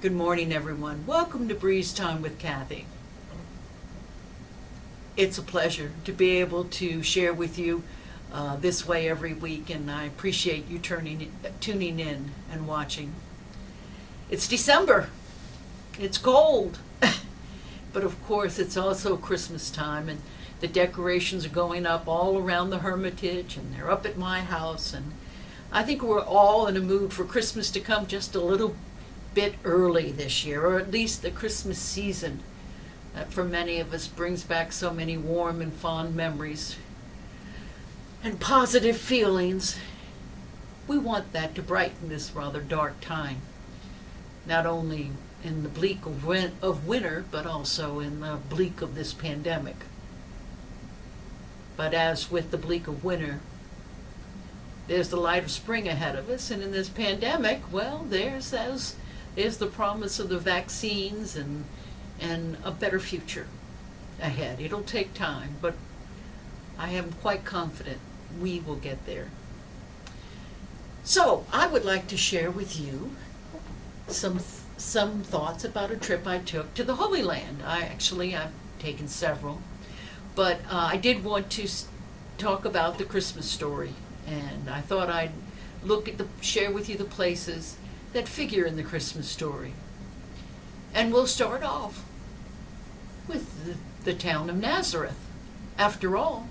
Good morning, everyone. Welcome to Breeze Time with Kathy. It's a pleasure to be able to share with you this way every week, and I appreciate you tuning in and watching. It's December. It's cold. But of course, it's also Christmas time, and the decorations are going up all around the Hermitage, and they're up at my house, and I think we're all in a mood for Christmas to come just a little bit early this year, or at least the Christmas season that for many of us brings back so many warm and fond memories and positive feelings. We want that to brighten this rather dark time, not only in the bleak of winter, but also in the bleak of this pandemic. But as with the bleak of winter, there's the light of spring ahead of us, and in this pandemic, well, there's the promise of the vaccines and a better future ahead. It'll take time, but I am quite confident we will get there. So I would like to share with you some thoughts about a trip I took to the Holy Land. I've taken several, but I did want to talk about the Christmas story, and I thought I'd share with you the places that figure in the Christmas story. And we'll start off with the town of Nazareth. After all,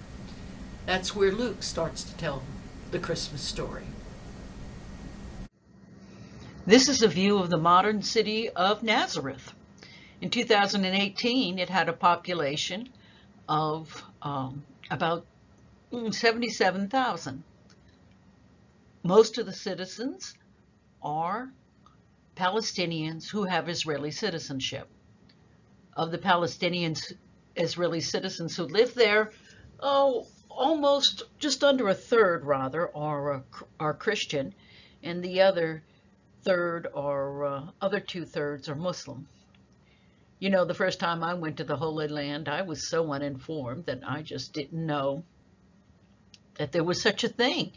that's where Luke starts to tell the Christmas story. This is a view of the modern city of Nazareth. In 2018, it had a population of about 77,000. Most of the citizens are Palestinians who have Israeli citizenship. Of the Palestinians, Israeli citizens who live there, almost just under a third, rather, are Christian, and the other third or other 2/3 are Muslim. You know, the first time I went to the Holy Land, I was so uninformed that I just didn't know that there was such a thing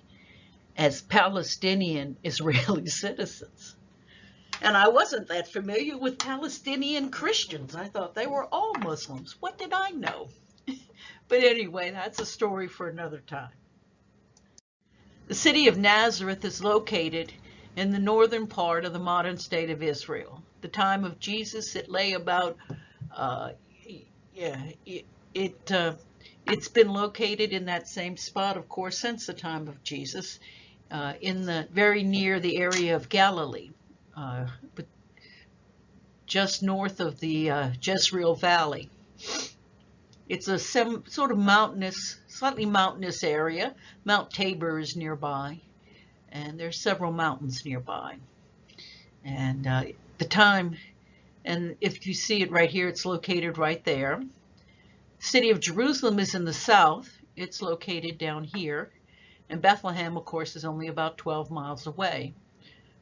as Palestinian Israeli citizens. And I wasn't that familiar with Palestinian Christians. I thought they were all Muslims. What did I know? But anyway, that's a story for another time. The city of Nazareth is located in the northern part of the modern state of Israel. The time of Jesus, it lay about, it's been located in that same spot, of course, since the time of Jesus, very near the area of Galilee, but just north of the Jezreel Valley. It's a sort of slightly mountainous area. Mount Tabor is nearby, and there's several mountains nearby. And if you see it right here, it's located right there. The city of Jerusalem is in the south. It's located down here. And Bethlehem, of course, is only about 12 miles away.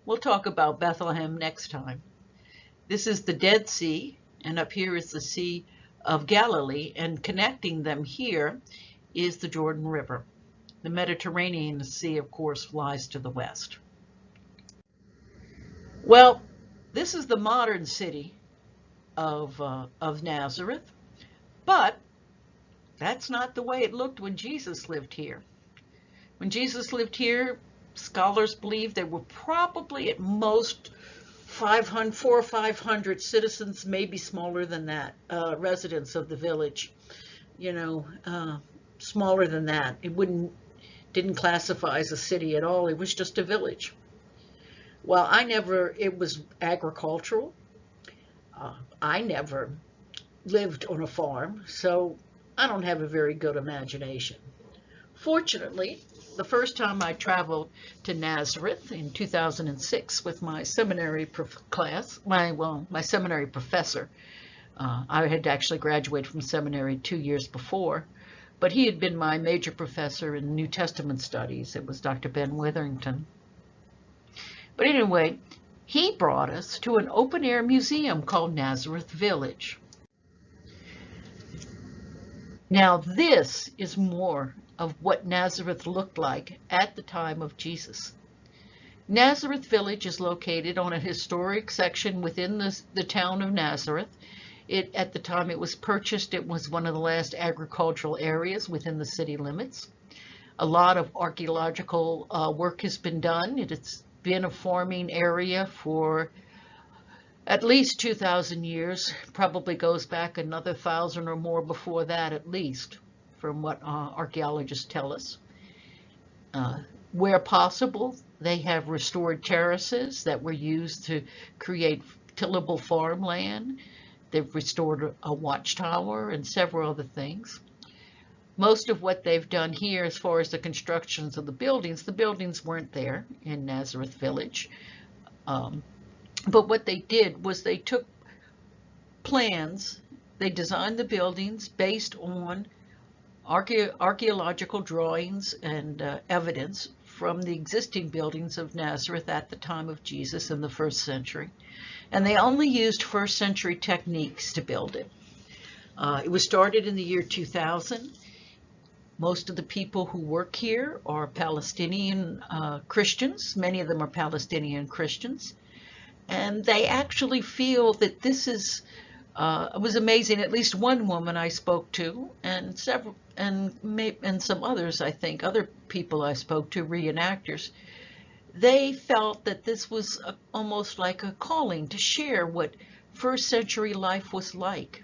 We'll talk about Bethlehem next time. This is the Dead Sea, and up here is the Sea of Galilee, and connecting them here is the Jordan River. The Mediterranean Sea, of course, lies to the west. Well, this is the modern city of Nazareth, but that's not the way it looked when Jesus lived here. When Jesus lived here, scholars believe there were probably at most 400 or 500 citizens, maybe smaller than that, residents of the village. Smaller than that. It didn't classify as a city at all. It was just a village. Well, it was agricultural. I never lived on a farm, so I don't have a very good imagination. Fortunately, the first time I traveled to Nazareth in 2006 with my seminary my seminary professor. I had actually graduated from seminary 2 years before, but he had been my major professor in New Testament studies. It was Dr. Ben Witherington. But anyway, he brought us to an open-air museum called Nazareth Village. Now this is more of what Nazareth looked like at the time of Jesus. Nazareth Village is located on a historic section within the town of Nazareth. At the time it was purchased, it was one of the last agricultural areas within the city limits. A lot of archaeological work has been done. It's been a farming area for at least 2,000 years, probably goes back another 1,000 or more before that at least, from what archaeologists tell us. Where possible, they have restored terraces that were used to create tillable farmland. They've restored a watchtower and several other things. Most of what they've done here, as far as the constructions of the buildings weren't there in Nazareth Village. But what they did was they took plans, they designed the buildings based on archaeological drawings and evidence from the existing buildings of Nazareth at the time of Jesus in the 1st century. And they only used 1st century techniques to build it. It was started in the year 2000. Most of the people who work here are Palestinian Christians. Many of them are Palestinian Christians. And they actually feel that this is, it was amazing. At least one woman I spoke to, and several, and some others, I think, other people I spoke to, reenactors, they felt that this was almost like a calling to share what 1st century life was like.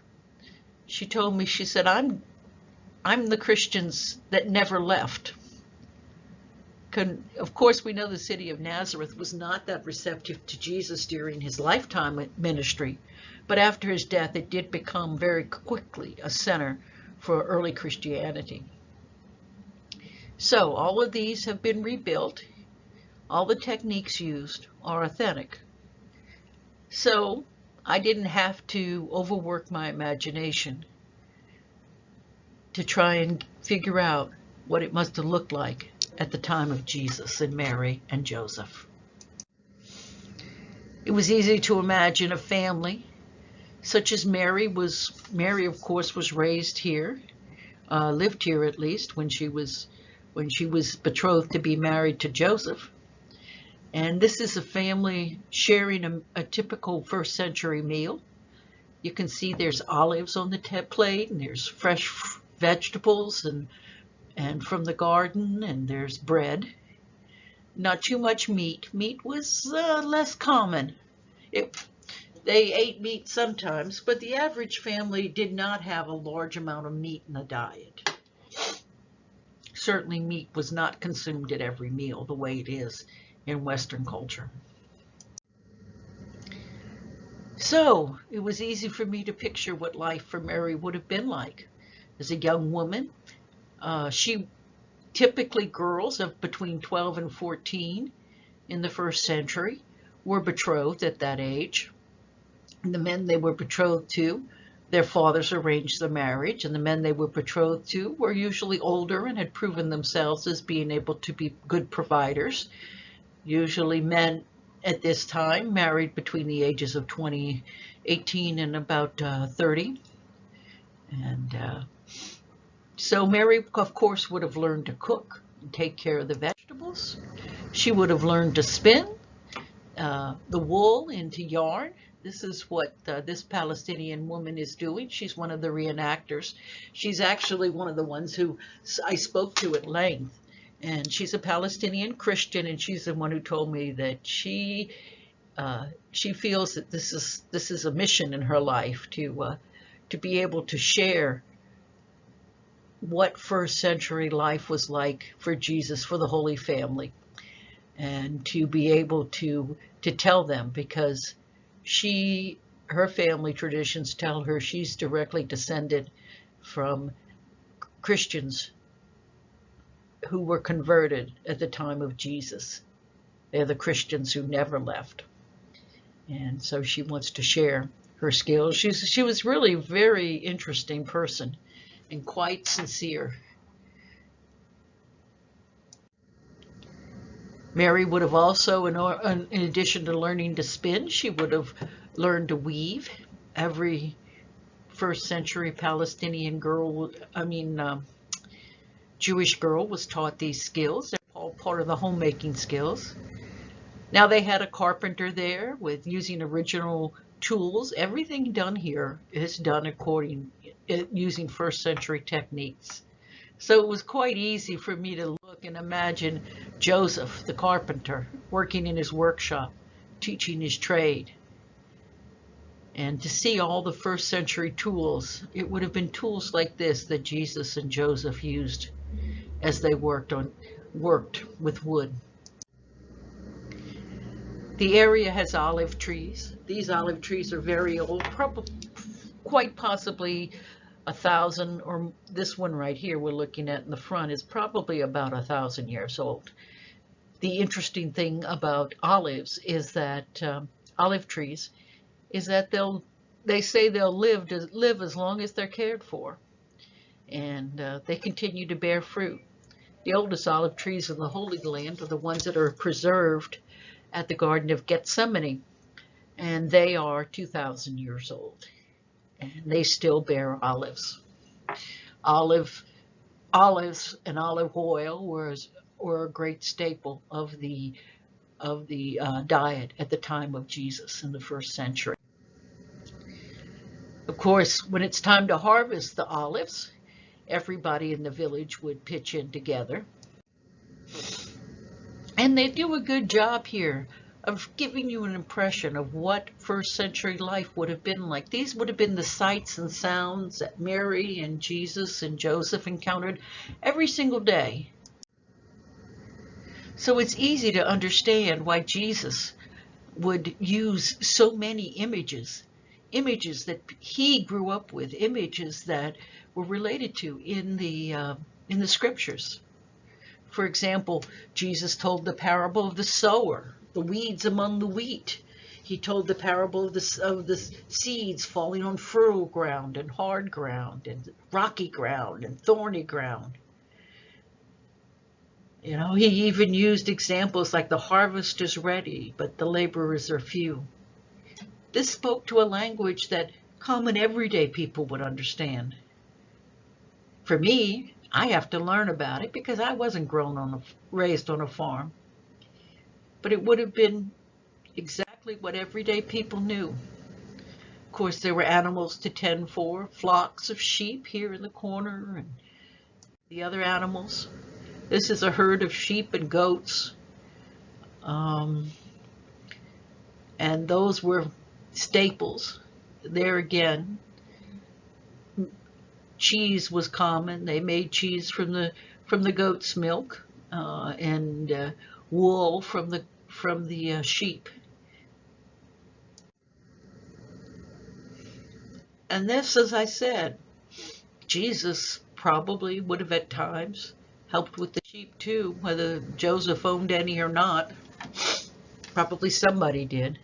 She told me, she said, I'm the Christians that never left. Of course, we know the city of Nazareth was not that receptive to Jesus during his lifetime ministry, but after his death, it did become very quickly a center for early Christianity. So all of these have been rebuilt. All the techniques used are authentic. So I didn't have to overwork my imagination to try and figure out what it must have looked like at the time of Jesus and Mary and Joseph. It was easy to imagine a family such as Mary, of course, was raised here, lived here at least when she was betrothed to be married to Joseph. And this is a family sharing a typical 1st century meal. You can see there's olives on the plate, and there's fresh vegetables and from the garden, and there's bread. Not too much meat. Meat was less common. They ate meat sometimes, but the average family did not have a large amount of meat in the diet. Certainly meat was not consumed at every meal the way it is in Western culture. So it was easy for me to picture what life for Mary would have been like. As a young woman, typically girls of between 12 and 14 in the 1st century were betrothed at that age. And the men they were betrothed to, their fathers arranged the marriage, and the men they were betrothed to were usually older and had proven themselves as being able to be good providers. Usually men at this time married between the ages of 18 and about 30. And so Mary, of course, would have learned to cook and take care of the vegetables. She would have learned to spin the wool into yarn. This is what this Palestinian woman is doing. She's one of the reenactors. She's actually one of the ones who I spoke to at length. And she's a Palestinian Christian, and she's the one who told me that she feels that this is a mission in her life to be able to share what 1st century life was like for Jesus, for the Holy Family, and to be able to tell them, because her family traditions tell her she's directly descended from Christians who were converted at the time of Jesus. They're the Christians who never left. And so she wants to share her skills. She was really a very interesting person and quite sincere. Mary would have also, in addition to learning to spin, she would have learned to weave. Every 1st century Palestinian Jewish girl was taught these skills. They're all part of the homemaking skills. Now they had a carpenter there with using original tools. Everything done here is done using first century techniques. So it was quite easy for me to look and imagine Joseph, the carpenter, working in his workshop, teaching his trade. And to see all the first century tools, it would have been tools like this that Jesus and Joseph used as they worked with wood. The area has olive trees. These olive trees are very old, probably quite possibly 1,000, or this one right here we're looking at in the front is probably about 1,000 years old. The interesting thing about olives is that olive trees is that they say they'll live as long as they're cared for, and they continue to bear fruit. The oldest olive trees in the Holy Land are the ones that are preserved at the Garden of Gethsemane, and they are 2,000 years old, and they still bear olives. Olives and olive oil were a great staple of the diet at the time of Jesus in the first century. Of course, when it's time to harvest the olives, everybody in the village would pitch in together. And they do a good job here of giving you an impression of what first century life would have been like. These would have been the sights and sounds that Mary and Jesus and Joseph encountered every single day. So it's easy to understand why Jesus would use so many images that he grew up with, images that were related to in the scriptures. For example, Jesus told the parable of the sower, the weeds among the wheat. He told the parable of the seeds falling on fertile ground and hard ground and rocky ground and thorny ground. You know, he even used examples like the harvest is ready, but the laborers are few. This spoke to a language that common everyday people would understand. For me, I have to learn about it because I wasn't raised on a farm. But it would have been exactly what everyday people knew. Of course, there were animals to tend for, flocks of sheep here in the corner, and the other animals. This is a herd of sheep and goats. And those were staples. There again, cheese was common. They made cheese from the goat's milk, and wool from the sheep. And this, as I said, Jesus probably would have at times helped with the sheep too, whether Joseph owned any or not. Probably somebody did.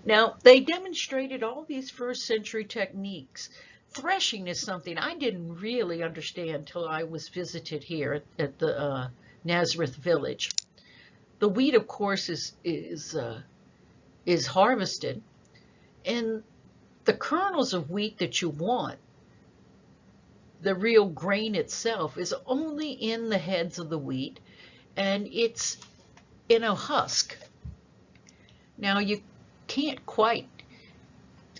Now, they demonstrated all these first century techniques. Threshing is something I didn't really understand until I was visited here at the Nazareth village. The wheat, of course, is harvested, and the kernels of wheat that you want, the real grain itself, is only in the heads of the wheat, and it's in a husk. Now, you can't quite,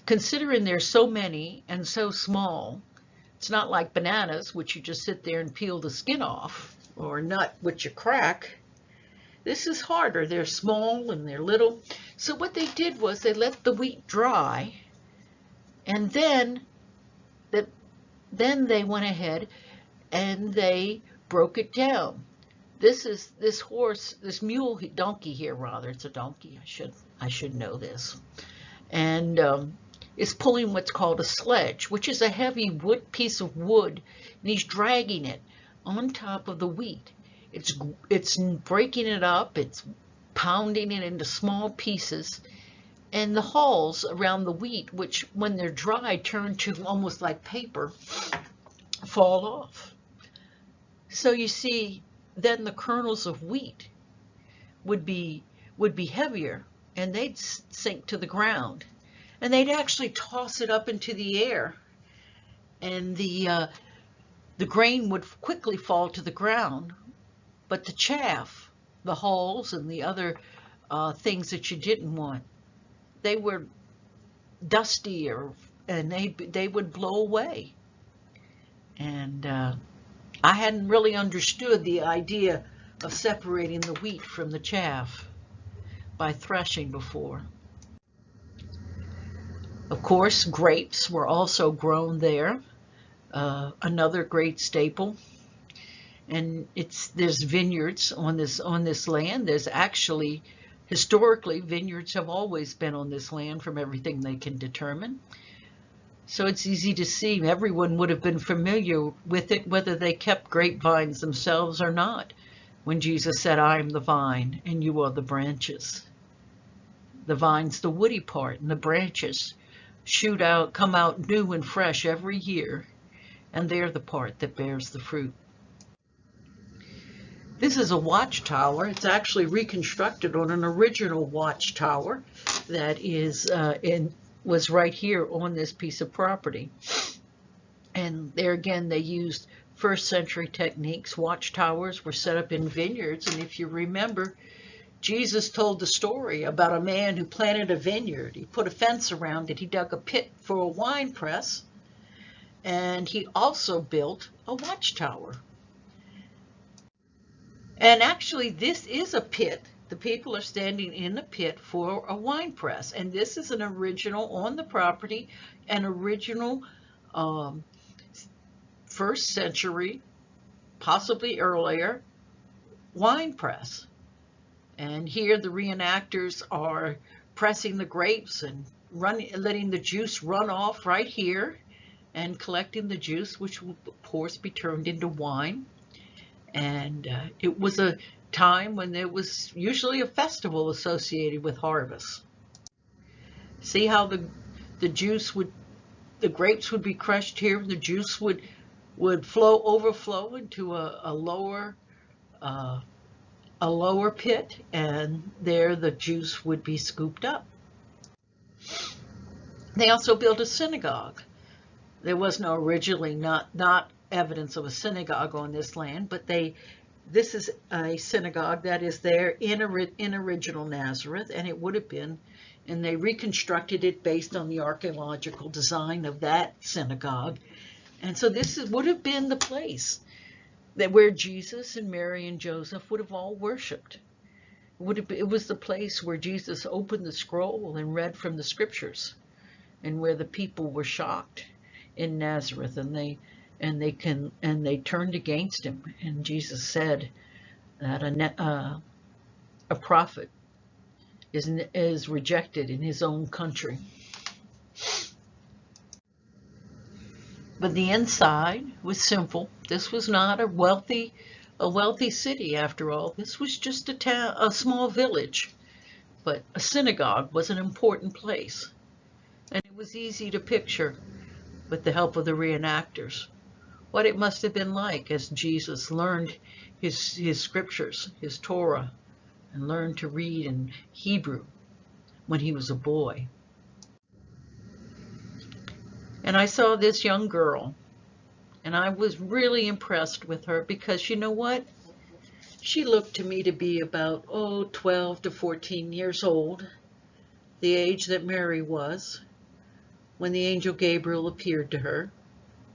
considering there's so many and so small, it's not like bananas, which you just sit there and peel the skin off, or nut, which you crack. This is harder. They're small and they're little. So what they did was they let the wheat dry, and then they went ahead and they broke it down. This donkey here, rather, it's a donkey. I should know this. And is pulling what's called a sledge, which is a heavy piece of wood, and he's dragging it on top of the wheat. It's breaking it up, it's pounding it into small pieces, and the hulls around the wheat, which when they're dry turn to almost like paper, fall off. So you see, then the kernels of wheat would be heavier, and they'd sink to the ground, and they'd actually toss it up into the air, and the grain would quickly fall to the ground, but the chaff, the hulls and the other things that you didn't want. They were dusty, and they would blow away. And I hadn't really understood the idea of separating the wheat from the chaff by threshing before. Of course, grapes were also grown there, another great staple. And there's vineyards on this land. There's actually, historically, vineyards have always been on this land from everything they can determine. So it's easy to see everyone would have been familiar with it, whether they kept grapevines themselves or not, when Jesus said, "I am the vine and you are the branches." The vine's the woody part, and the branches come out new and fresh every year, and they're the part that bears the fruit. This is a watchtower. It's actually reconstructed on an original watchtower that was right here on this piece of property. And there again, they used first century techniques. Watchtowers were set up in vineyards, and if you remember, Jesus told the story about a man who planted a vineyard. He put a fence around it. He dug a pit for a wine press, and he also built a watchtower. And actually, this is a pit. The people are standing in a pit for a wine press. And this is an original, on the property, an original first century, possibly earlier, wine press. And here the reenactors are pressing the grapes and letting the juice run off right here and collecting the juice, which will, of course, be turned into wine. And it was a time when there was usually a festival associated with harvest. See how the grapes would be crushed here, and the juice would overflow into a lower pit, and there the juice would be scooped up. They also built a synagogue. There was originally not evidence of a synagogue on this land, but this is a synagogue that is there in original Nazareth, and it would have been, and they reconstructed it based on the archaeological design of that synagogue. And so would have been the place where Jesus and Mary and Joseph would have all worshipped. It was the place where Jesus opened the scroll and read from the scriptures, and where the people were shocked in Nazareth, and they turned against him. And Jesus said that a prophet is rejected in his own country. But the inside was simple. This was not a wealthy city, after all. This was just a small village. But a synagogue was an important place, and it was easy to picture, with the help of the reenactors, what it must have been like as Jesus learned his scriptures, his Torah, and learned to read in Hebrew when he was a boy. And I saw this young girl, and I was really impressed with her, because you know what? She looked to me to be about 12 to 14 years old, the age that Mary was when the angel Gabriel appeared to her.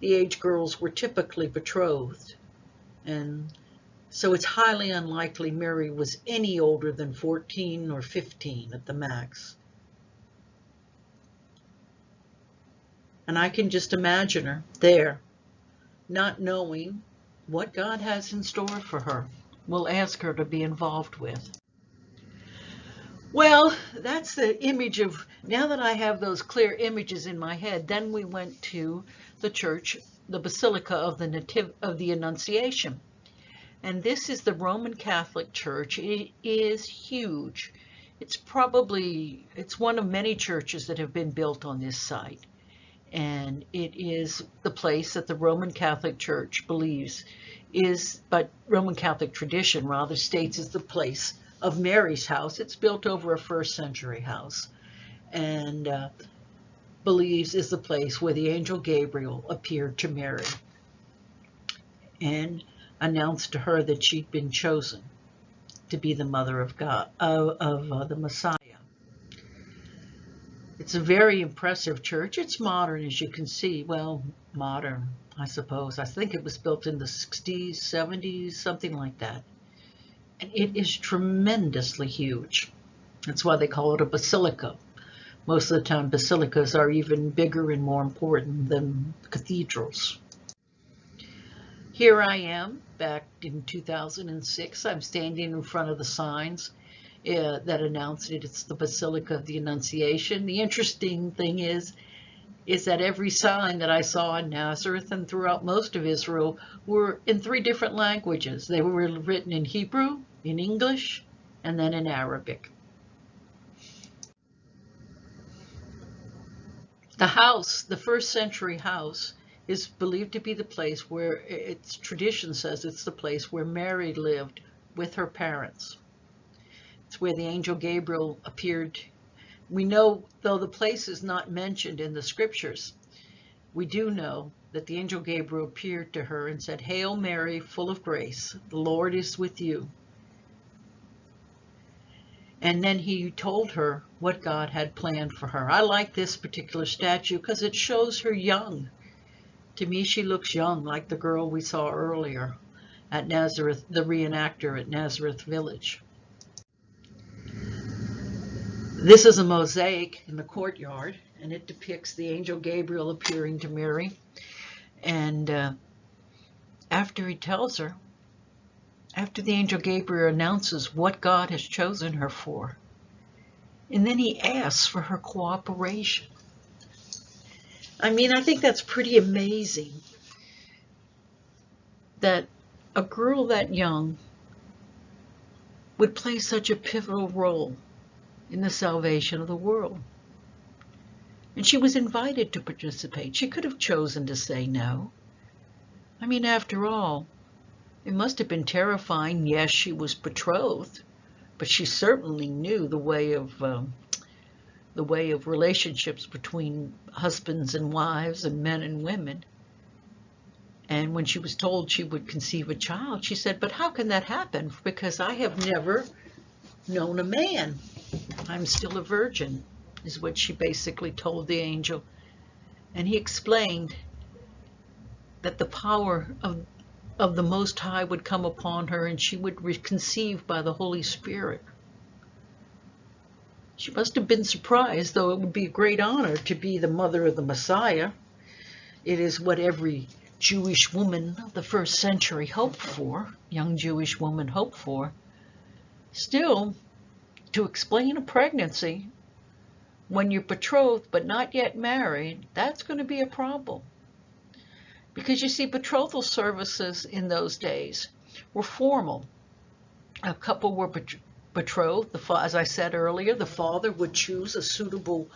The age girls were typically betrothed, and so it's highly unlikely Mary was any older than 14 or 15 at the max. And I can just imagine her there, not knowing what God has in store for her. We'll ask her to be involved with. Well, that's the image of, now that I have those clear images in my head, then we went to the church, the Basilica of the Annunciation. And this is the Roman Catholic Church. It is huge. It's one of many churches that have been built on this site. And it is the place that the Roman Catholic Church believes but Roman Catholic tradition rather states is the place of Mary's house. It's built over a first century house, and believes is the place where the angel Gabriel appeared to Mary and announced to her that she'd been chosen. to be the mother of God, the Messiah. It's a very impressive church. It's modern, as you can see. Well, modern, I suppose. I think it was built in the 60s, 70s, something like that. And it is tremendously huge. That's why they call it a basilica. Most of the time, basilicas are even bigger and more important than cathedrals. Here I am, back in 2006. I'm standing in front of the signs that announce it. It's the Basilica of the Annunciation. The interesting thing is that every sign that I saw in Nazareth and throughout most of Israel were in 3 different languages. They were written in Hebrew, in English, and then in Arabic. The house, the first century house, is believed to be the place where, its tradition says it's the place where Mary lived with her parents. It's where the angel Gabriel appeared. We know, though the place is not mentioned in the scriptures, we do know that the angel Gabriel appeared to her and said, "Hail Mary, full of grace, the Lord is with you." And then he told her what God had planned for her. I like this particular statue because it shows her young. To me, she looks young, like the girl we saw earlier at Nazareth, the reenactor at Nazareth Village. This is a mosaic in the courtyard, and it depicts the angel Gabriel appearing to Mary. And after he tells her, after the angel Gabriel announces what God has chosen her for, and then he asks for her cooperation. I mean, I think that's pretty amazing that a girl that young would play such a pivotal role in the salvation of the world. And she was invited to participate. She could have chosen to say no. I mean, after all, it must have been terrifying. Yes, she was betrothed, but she certainly knew the way of relationships between husbands and wives and men and women. And when she was told she would conceive a child, she said, "But how can that happen? Because I have never known a man. I'm still a virgin," is what she basically told the angel. And he explained that the power of the Most High would come upon her and she would conceive by the Holy Spirit. She must have been surprised, though it would be a great honor to be the mother of the Messiah. It is what every Jewish woman of the first century hoped for, young Jewish woman hoped for. Still, to explain a pregnancy when you're betrothed but not yet married, that's going to be a problem. Because you see, betrothal services in those days were formal. A couple were betrothed. As I said earlier, the father would choose a suitable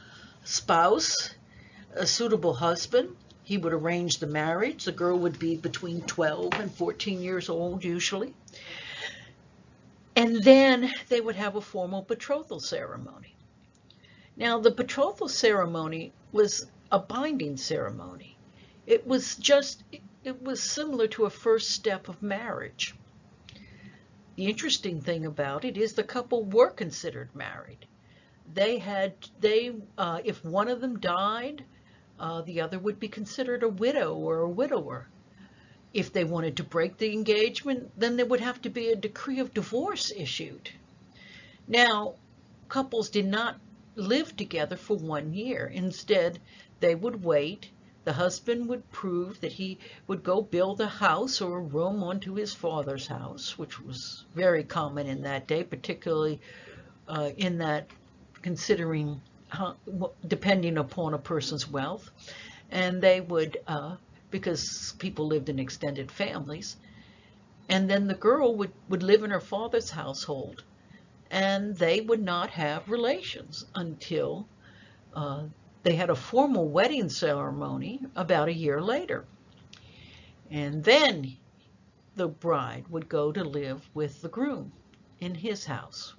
spouse, a suitable husband. He would arrange the marriage. The girl would be between 12 and 14 years old, usually. And then they would have a formal betrothal ceremony. Now, the betrothal ceremony was a binding ceremony. It was similar to a first step of marriage. The interesting thing about it is the couple were considered married. If one of them died, the other would be considered a widow or a widower. If they wanted to break the engagement, then there would have to be a decree of divorce issued. Now, couples did not live together for 1 year. Instead, they would wait. The husband would prove that he would go build a house or a room onto his father's house, which was very common in that day, particularly in that considering depending upon a person's wealth. And they would, because people lived in extended families, and then the girl would live in her father's household, and they would not have relations until they had a formal wedding ceremony about a year later. And then the bride would go to live with the groom in his house,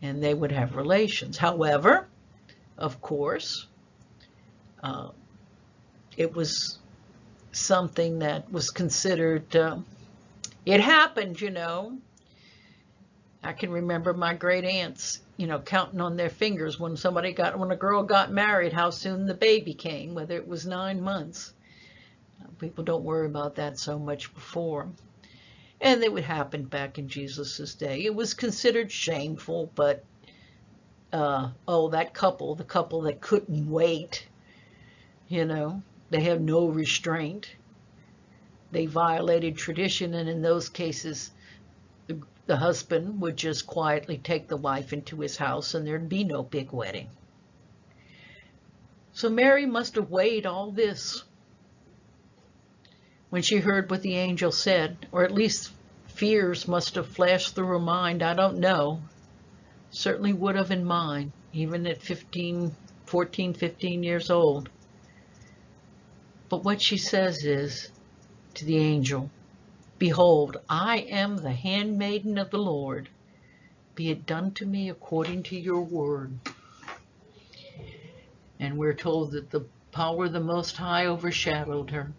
and they would have relations. However, of course, it was something that was considered, it happened, I can remember my great aunts, counting on their fingers when a girl got married, how soon the baby came, whether it was 9 months. People don't worry about that so much before. And it would happen back in Jesus's day. It was considered shameful, but the couple that couldn't wait, they have no restraint. They violated tradition, and in those cases, the husband would just quietly take the wife into his house, and there'd be no big wedding. So Mary must have weighed all this when she heard what the angel said, or at least fears must have flashed through her mind. I don't know. Certainly would have in mine, even at 14, 15 years old. But what she says is to the angel, "Behold, I am the handmaiden of the Lord. Be it done to me according to your word." And we're told that the power of the Most High overshadowed her,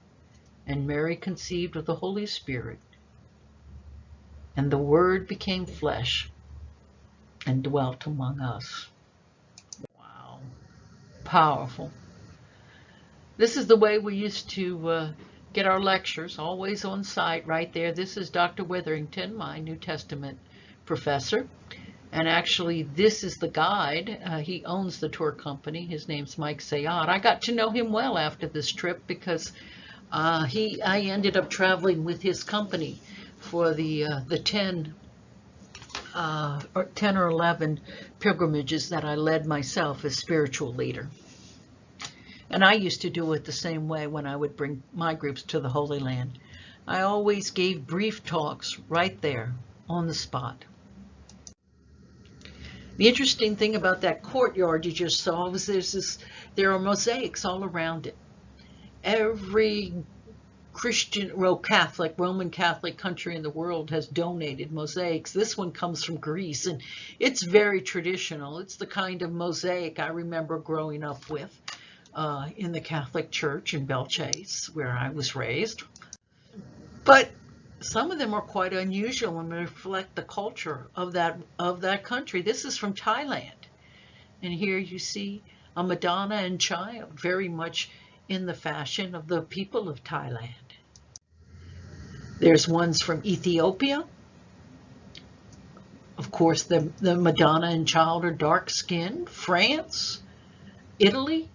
and Mary conceived of the Holy Spirit. And the Word became flesh and dwelt among us. Wow. Powerful. This is the way we used to get our lectures, always on site right there. This is Dr. Witherington, my New Testament professor. And actually, this is the guide. He owns the tour company. His name's Mike Sayad. I got to know him well after this trip because I ended up traveling with his company for the 10 or 11 pilgrimages that I led myself as spiritual leader. And I used to do it the same way when I would bring my groups to the Holy Land. I always gave brief talks right there on the spot. The interesting thing about that courtyard you just saw was there are mosaics all around it. Every Christian, Roman Catholic country in the world has donated mosaics. This one comes from Greece, and it's very traditional. It's the kind of mosaic I remember growing up with in the Catholic Church in Belchase, where I was raised. But some of them are quite unusual and reflect the culture of that country. This is from Thailand. And here you see a Madonna and Child, very much in the fashion of the people of Thailand. There's ones from Ethiopia. Of course, the Madonna and Child are dark-skinned. France, Italy.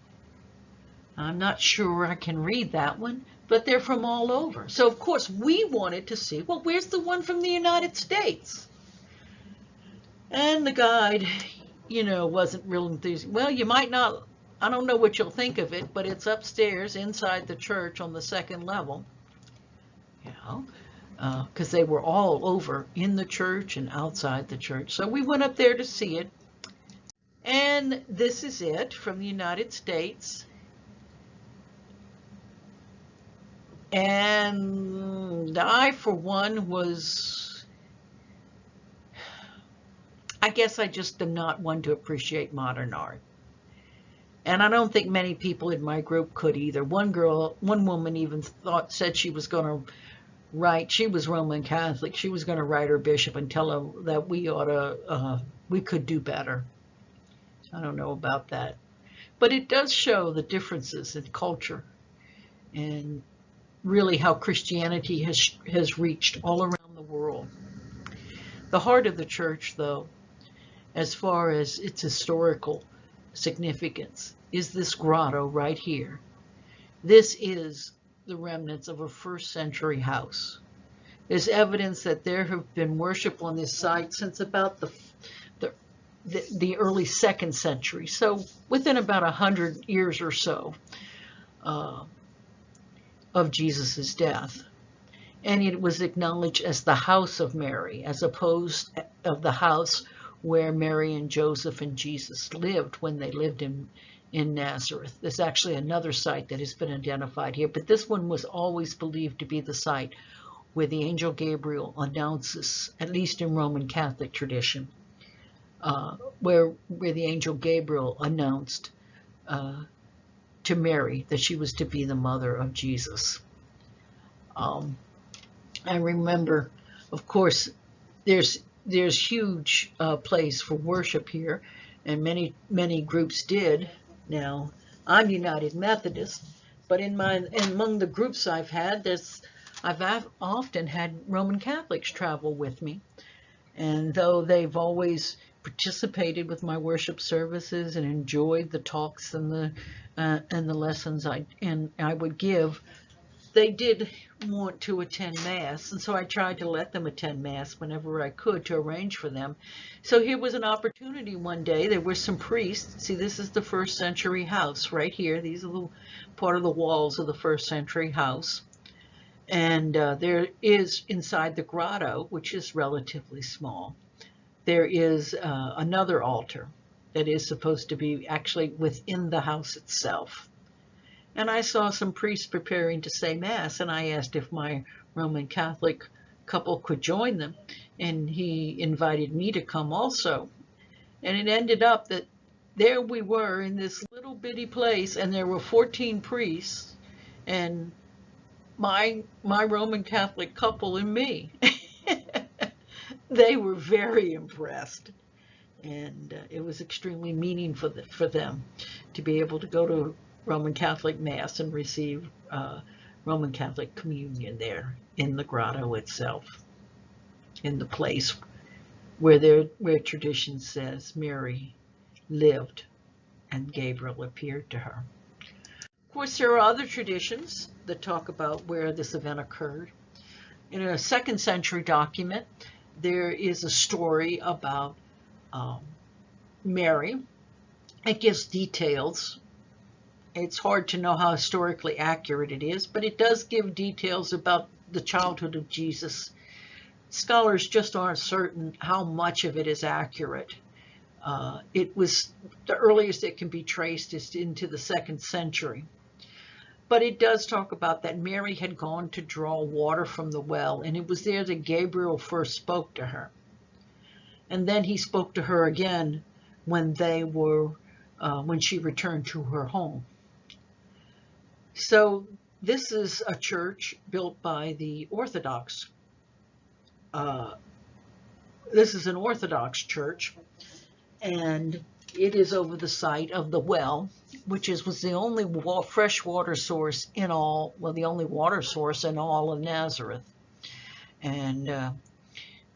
I'm not sure I can read that one, but they're from all over. So, of course, we wanted to see, well, where's the one from the United States? And the guide, wasn't real enthusiastic. Well, you might not, I don't know what you'll think of it, but it's upstairs inside the church on the second level. Because they were all over in the church and outside the church. So we went up there to see it. And this is it from the United States. And I, for one, I guess I just am not one to appreciate modern art. And I don't think many people in my group could either. One woman even said she was going to write, she was Roman Catholic, she was going to write her bishop and tell her that we could do better. I don't know about that. But it does show the differences in culture and really how Christianity has reached all around the world. The heart of the church, though, as far as its historical significance, is this grotto right here. This is the remnants of a first-century house. There's evidence that there have been worship on this site since about the early 2nd century, so within about 100 years or so of Jesus's death. And it was acknowledged as the house of Mary, as opposed of the house where Mary and Joseph and Jesus lived when they lived in Nazareth. There's actually another site that has been identified here, but this one was always believed to be the site where the angel Gabriel announces, at least in Roman Catholic tradition, where the angel Gabriel announced to Mary that she was to be the mother of Jesus. I remember, of course, there's there's huge place for worship here, and many groups did. Now, I'm United Methodist, but among the groups I've had, I've often had Roman Catholics travel with me, and though they've always participated with my worship services and enjoyed the talks and the lessons I would give, they did want to attend Mass, and so I tried to let them attend Mass whenever I could to arrange for them. So here was an opportunity one day. There were some priests. See, this is the first century house right here. These are part of the walls of the first century house. And there is inside the grotto, which is relatively small, there is another altar that is supposed to be actually within the house itself. And I saw some priests preparing to say Mass, and I asked if my Roman Catholic couple could join them, and he invited me to come also. And it ended up that there we were in this little bitty place, and there were 14 priests, and my Roman Catholic couple and me. They were very impressed, and it was extremely meaningful for them to be able to go to Roman Catholic Mass and receive Roman Catholic communion there in the grotto itself, in the place where tradition says Mary lived and Gabriel appeared to her. Of course, there are other traditions that talk about where this event occurred. In a 2nd century document, there is a story about Mary. It gives details. It's hard to know how historically accurate it is, but it does give details about the childhood of Jesus. Scholars just aren't certain how much of it is accurate. It was the earliest it can be traced is into the 2nd century. But it does talk about that Mary had gone to draw water from the well, and it was there that Gabriel first spoke to her. And then he spoke to her again when she returned to her home. So this is a church built by the Orthodox. This is an Orthodox church, and it is over the site of the well, which was the only fresh water source the only water source in all of Nazareth. And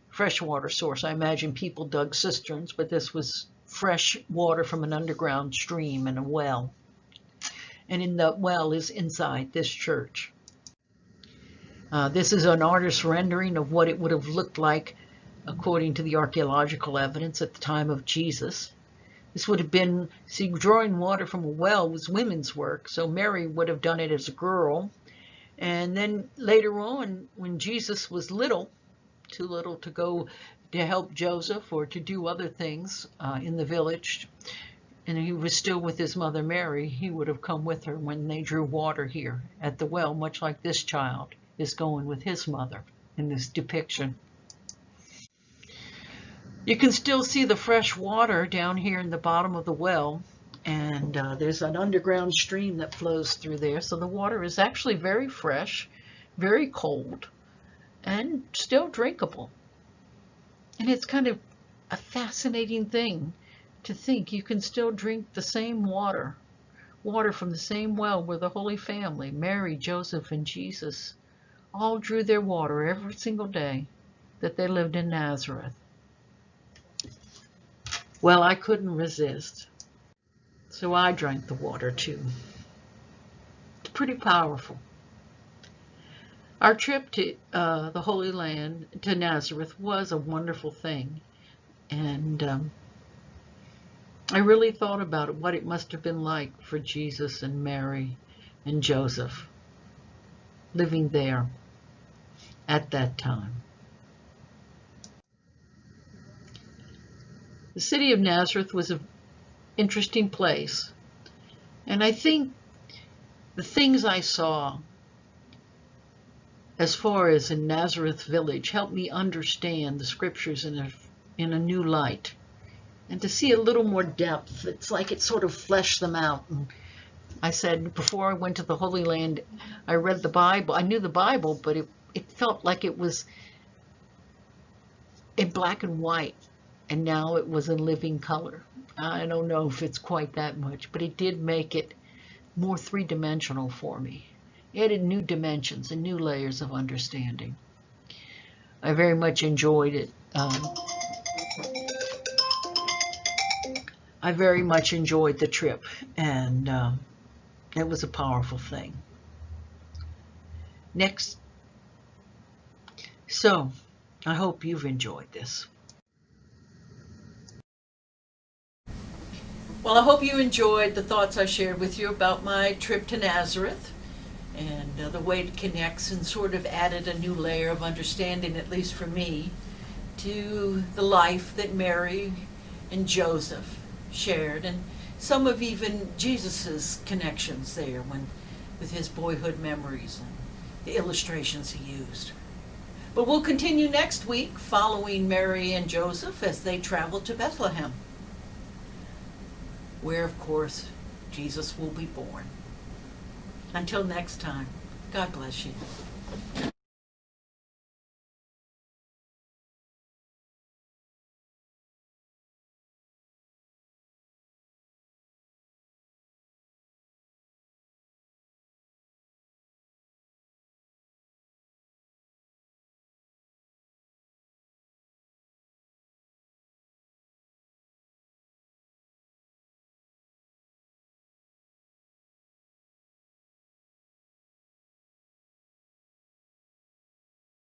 fresh water source, I imagine people dug cisterns, but this was fresh water from an underground stream and a well. And in the well is inside this church. This is an artist's rendering of what it would have looked like according to the archaeological evidence at the time of Jesus. This would have been, drawing water from a well was women's work, so Mary would have done it as a girl. And then later on, when Jesus was too little to go to help Joseph or to do other things in the village, and he was still with his mother Mary, he would have come with her when they drew water here at the well, much like this child is going with his mother in this depiction. You can still see the fresh water down here in the bottom of the well, and there's an underground stream that flows through there, so the water is actually very fresh, very cold, and still drinkable. And it's kind of a fascinating thing to think you can still drink the same water from the same well where the Holy Family, Mary, Joseph, and Jesus, all drew their water every single day that they lived in Nazareth. Well, I couldn't resist, so I drank the water too. It's pretty powerful. Our trip to the Holy Land, to Nazareth, was a wonderful thing, and I really thought about what it must have been like for Jesus and Mary and Joseph living there at that time. The city of Nazareth was an interesting place, and I think the things I saw as far as in Nazareth village helped me understand the scriptures in a new light, and to see a little more depth. It's like it sort of fleshed them out. And I said before I went to the Holy Land, I read the Bible. I knew the Bible, but it felt like it was in black and white, and now it was in living color. I don't know if it's quite that much, but it did make it more three-dimensional for me. It added new dimensions and new layers of understanding. I very much enjoyed it. I very much enjoyed the trip, and it was a powerful thing. Next, so I hope you've enjoyed this. Well, I hope you enjoyed the thoughts I shared with you about my trip to Nazareth and the way it connects and sort of added a new layer of understanding, at least for me, to the life that Mary and Joseph shared, and some of even Jesus's connections there with his boyhood memories and the illustrations he used. But we'll continue next week following Mary and Joseph as they travel to Bethlehem, where, of course, Jesus will be born. Until next time, God bless you.